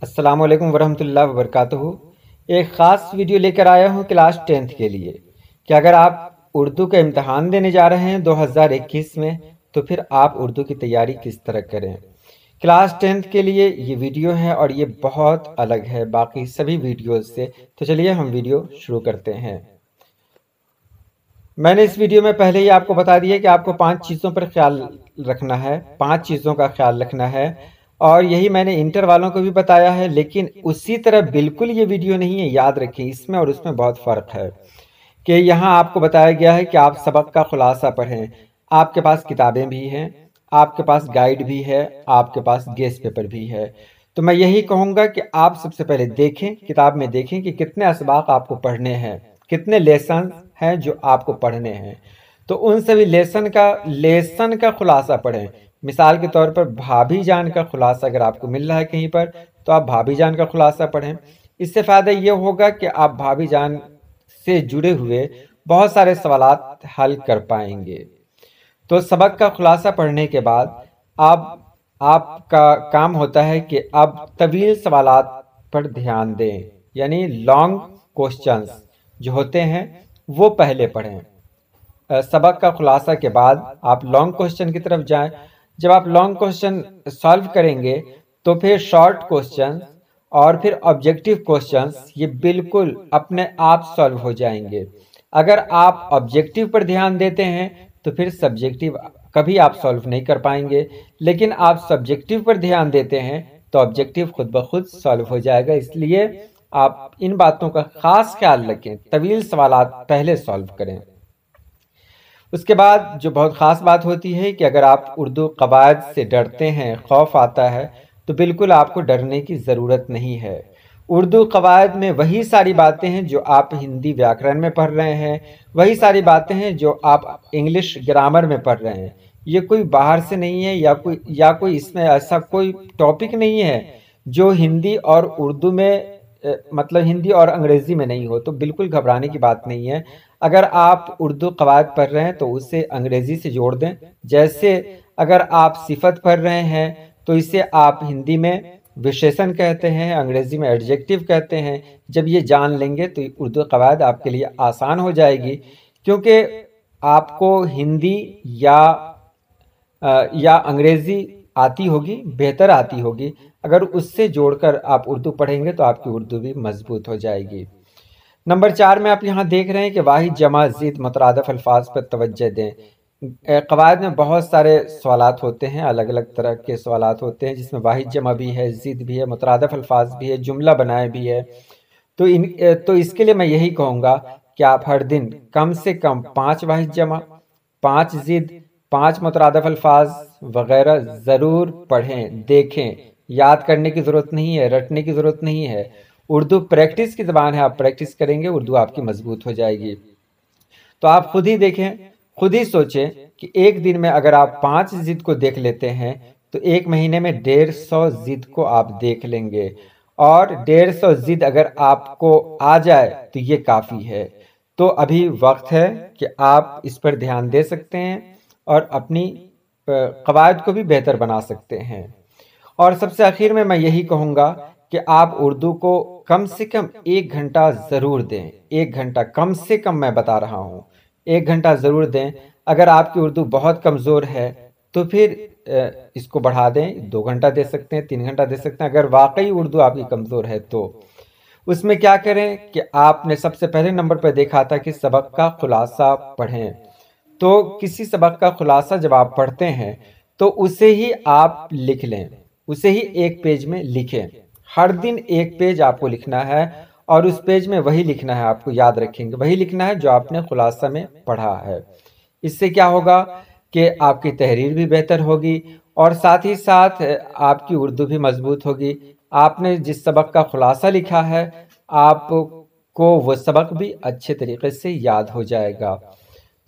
अस्सलाम वालेकुम वरहमतुल्लाह वबरकातुहू। एक ख़ास वीडियो लेकर आया हूँ क्लास 10th के लिए कि अगर आप उर्दू का इम्तहान देने जा रहे हैं 2021 में तो फिर आप उर्दू की तैयारी किस तरह करें। क्लास 10th के लिए ये वीडियो है और ये बहुत अलग है बाकी सभी वीडियोज़ से। तो चलिए हम वीडियो शुरू करते हैं। मैंने इस वीडियो में पहले ही आपको बता दिया कि आपको 5 चीज़ों पर ख्याल रखना है, 5 चीज़ों का ख्याल रखना है और यही मैंने इंटर वालों को भी बताया है। लेकिन उसी तरह बिल्कुल ये वीडियो नहीं है, याद रखें इसमें और उसमें बहुत फ़र्क है कि यहाँ आपको बताया गया है कि आप सबक का खुलासा पढ़ें। आपके पास किताबें भी हैं, आपके पास गाइड भी है, आपके पास गेस पेपर भी है। तो मैं यही कहूँगा कि आप सबसे पहले देखें, किताब में देखें कि कितने असबाक आपको पढ़ने हैं, कितने लेसन हैं जो आपको पढ़ने हैं। तो उन सभी लेसन का खुलासा पढ़ें। मिसाल के तौर पर भाभी जान का खुलासा अगर आपको मिल रहा है कहीं पर तो आप भाभी जान का खुलासा पढ़ें। इससे फ़ायदा ये होगा कि आप भाभी जान से जुड़े हुए बहुत सारे सवालात हल कर पाएंगे। तो सबक का खुलासा पढ़ने के बाद आपका काम होता है कि अब तवील सवालात पर ध्यान दें, यानी लॉन्ग क्वेश्चंस जो होते हैं वो पहले पढ़ें। सबक का खुलासा के बाद आप लॉन्ग क्वेश्चन की तरफ जाएं। जब आप लॉन्ग क्वेश्चन सॉल्व करेंगे तो फिर शॉर्ट क्वेश्चन और फिर ऑब्जेक्टिव क्वेश्चंस ये बिल्कुल अपने आप सॉल्व हो जाएंगे। अगर आप ऑब्जेक्टिव पर ध्यान देते हैं तो फिर सब्जेक्टिव कभी आप सॉल्व नहीं कर पाएंगे, लेकिन आप सब्जेक्टिव पर ध्यान देते हैं तो ऑब्जेक्टिव खुद ब खुद सॉल्व हो जाएगा। इसलिए आप इन बातों का खास ख्याल रखें, तवील सवालात पहले सॉल्व करें। उसके बाद जो बहुत ख़ास बात होती है कि अगर आप उर्दू कवायद से डरते हैं, खौफ आता है, तो बिल्कुल आपको डरने की ज़रूरत नहीं है। उर्दू कवायद में वही सारी बातें हैं जो आप हिंदी व्याकरण में पढ़ रहे हैं, वही सारी बातें हैं जो आप इंग्लिश ग्रामर में पढ़ रहे हैं। ये कोई बाहर से नहीं है या कोई इसमें ऐसा कोई टॉपिक नहीं है जो हिंदी और उर्दू में मतलब हिंदी और अंग्रेज़ी में नहीं हो। तो बिल्कुल घबराने की बात नहीं है। अगर आप उर्दू कवायद पढ़ रहे हैं तो उसे अंग्रेज़ी से जोड़ दें। जैसे अगर आप सिफत पढ़ रहे हैं तो इसे आप हिंदी में विशेषण कहते हैं, अंग्रेज़ी में एडजेक्टिव कहते हैं। जब ये जान लेंगे तो उर्दू कवायद आपके लिए आसान हो जाएगी, क्योंकि आपको हिंदी या अंग्रेज़ी आती होगी, बेहतर आती होगी। अगर उससे जोड़कर आप उर्दू पढ़ेंगे तो आपकी उर्दू भी मजबूत हो जाएगी। नंबर 4 में आप यहाँ देख रहे हैं कि वाहिद जमा ज़िद मुतरादिफ अल्फाज पर तवज्जो दें। कवायद में बहुत सारे सवालात होते हैं, अलग अलग तरह के सवालात होते हैं जिसमें वाहिद जमा भी है, ज़िद भी है, मुतरादिफ अल्फाज भी है, जुमला बनाए भी है। तो इसके लिए मैं यही कहूँगा कि आप हर दिन कम से कम 5 वाहिद जमा, 5 ज़िद, 5 मुतरादिफ अल्फाज वगैरह ज़रूर पढ़ें, देखें। याद करने की ज़रूरत नहीं है, रटने की ज़रूरत नहीं है। उर्दू प्रैक्टिस की ज़बान है, आप प्रैक्टिस करेंगे उर्दू आपकी मजबूत हो जाएगी। तो आप खुद ही देखें, खुद ही सोचें कि एक दिन में अगर आप 5 ज़िद को देख लेते हैं तो एक महीने में 150 ज़िद को आप देख लेंगे, और 150 ज़िद अगर आपको आ जाए तो ये काफ़ी है। तो अभी वक्त है कि आप इस पर ध्यान दे सकते हैं और अपनी कवायद को भी बेहतर बना सकते हैं। और सबसे आखिर में मैं यही कहूँगा कि आप उर्दू को कम से कम 1 घंटा ज़रूर दें। 1 घंटा कम से कम मैं बता रहा हूँ, 1 घंटा ज़रूर दें। अगर आपकी उर्दू बहुत कमज़ोर है तो फिर इसको बढ़ा दें, 2 घंटा दे सकते हैं, 3 घंटा दे सकते हैं। अगर वाकई उर्दू आपकी कमज़ोर है तो उसमें क्या करें कि आपने सबसे पहले नंबर पर देखा था कि सबक का खुलासा पढ़ें। तो किसी सबक का खुलासा जब आप पढ़ते हैं तो उसे ही आप लिख लें, उसे ही एक पेज में लिखें। हर दिन एक पेज आपको लिखना है और उस पेज में वही लिखना है, आपको याद रखेंगे वही लिखना है जो आपने खुलासा में पढ़ा है। इससे क्या होगा कि आपकी तहरीर भी बेहतर होगी और साथ ही साथ आपकी उर्दू भी मजबूत होगी। आपने जिस सबक का खुलासा लिखा है आपको वो सबक भी अच्छे तरीके से याद हो जाएगा।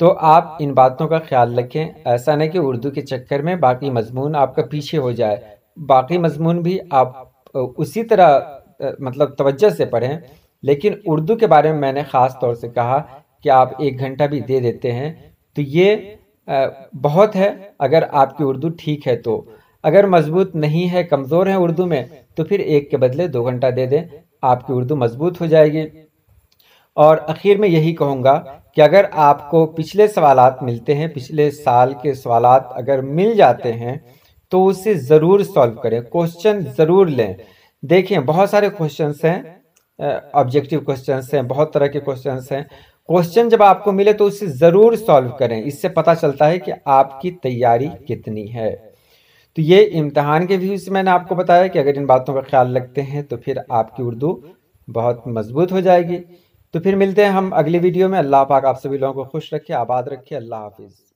तो आप इन बातों का ख्याल रखें, ऐसा नहीं कि उर्दू के चक्कर में बाकी मजमून आपका पीछे हो जाए। बाकी मजमून भी आप उसी तरह मतलब तवज्जो से पढ़ें, लेकिन उर्दू के बारे में मैंने ख़ास तौर से कहा कि आप 1 घंटा भी दे देते हैं तो ये बहुत है। अगर आपकी उर्दू ठीक है तो اگر مضبوط نہیں ہے، کمزور ہیں اردو میں، تو پھر 1 کے بدلے 2 گھنٹہ دے دیں، آپ کی اردو مضبوط ہو جائے گی۔ اور اخیر میں یہی کہوں گا کہ اگر آپ کو پچھلے سوالات ملتے ہیں، پچھلے سال کے سوالات اگر مل جاتے ہیں تو اسے ضرور سالو کریں، کوشچن ضرور لیں۔ دیکھیں بہت سارے کوشچنس ہیں، آبجیکٹیو کوشچنس ہیں، بہت طرح کے کوشچنس ہیں۔ کوشچن جب آپ کو ملے تو اسے ضرور سالو کریں، اس سے پتہ چلتا ہے کہ آپ کی تیاری کتنی ہے۔ تو یہ امتحان کے ویوز میں نے آپ کو بتایا کہ اگر ان باتوں کا خیال رکھتے ہیں تو پھر آپ کی اردو بہت مضبوط ہو جائے گی۔ تو پھر ملتے ہیں ہم اگلی ویڈیو میں۔ اللہ پاک آپ سبھی لوگوں کو خوش رکھے، آباد رکھے۔ اللہ حافظ۔